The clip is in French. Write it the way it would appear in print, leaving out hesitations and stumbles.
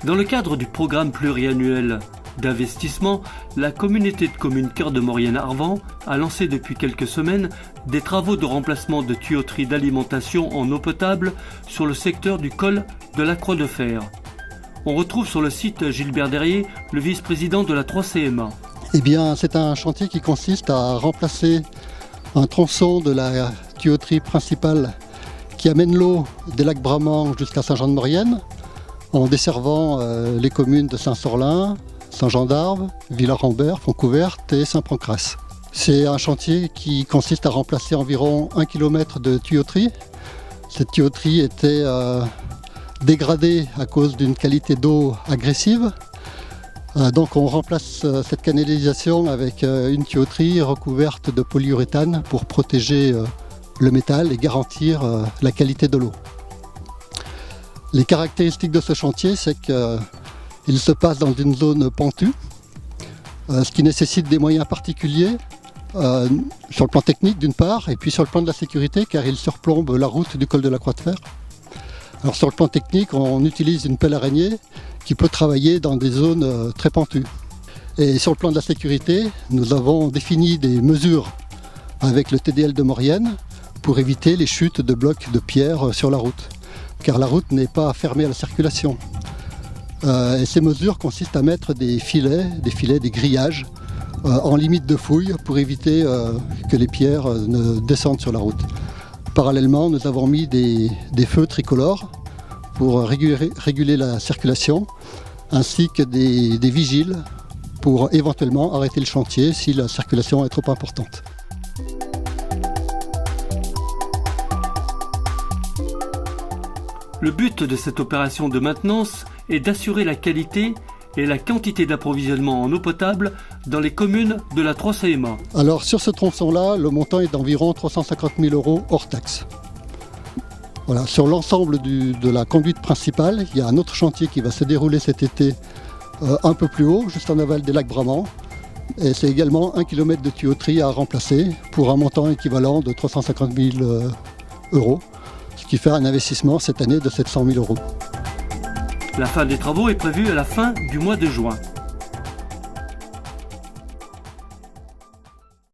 Dans le cadre du programme pluriannuel d'investissement, la communauté de communes Cœur de Maurienne-Arvent a lancé depuis quelques semaines des travaux de remplacement de tuyauterie d'alimentation en eau potable sur le secteur du col de la Croix de Fer. On retrouve sur le site Gilbert Derrier, le vice-président de la 3CMA. Eh bien, c'est un chantier qui consiste à remplacer un tronçon de la tuyauterie principale qui amène l'eau des lacs Bramant jusqu'à Saint-Jean-de-Maurienne en desservant les communes de Saint-Sorlin, Saint-Jean-d'Arves, Villars-Rambert, Fontcouverte et Saint-Pancrace. C'est un chantier qui consiste à remplacer environ 1 km de tuyauterie. Cette tuyauterie était dégradée à cause d'une qualité d'eau agressive. Donc on remplace cette canalisation avec une tuyauterie recouverte de polyuréthane pour protéger le métal et garantir la qualité de l'eau. Les caractéristiques de ce chantier, c'est qu'il se passe dans une zone pentue, ce qui nécessite des moyens particuliers sur le plan technique d'une part, et puis sur le plan de la sécurité, car il surplombe la route du col de la Croix de Fer. Alors sur le plan technique, on utilise une pelle araignée qui peut travailler dans des zones très pentues. Et sur le plan de la sécurité, nous avons défini des mesures avec le TDL de Maurienne pour éviter les chutes de blocs de pierre sur la route, car la route n'est pas fermée à la circulation. Et ces mesures consistent à mettre des filets, des grillages en limite de fouille pour éviter que les pierres ne descendent sur la route. Parallèlement, nous avons mis des feux tricolores pour réguler la circulation, ainsi que des vigiles pour éventuellement arrêter le chantier si la circulation est trop importante. Le but de cette opération de maintenance est d'assurer la qualité et la quantité d'approvisionnement en eau potable dans les communes de la 3CMA. Alors sur ce tronçon-là, le montant est d'environ 350 000 € hors taxe. Voilà, sur l'ensemble de la conduite principale, il y a un autre chantier qui va se dérouler cet été un peu plus haut, juste en aval des lacs Bramant. Et c'est également 1 km de tuyauterie à remplacer pour un montant équivalent de 350 000 €, ce qui fait un investissement cette année de 700 000 €. La fin des travaux est prévue à la fin du mois de juin.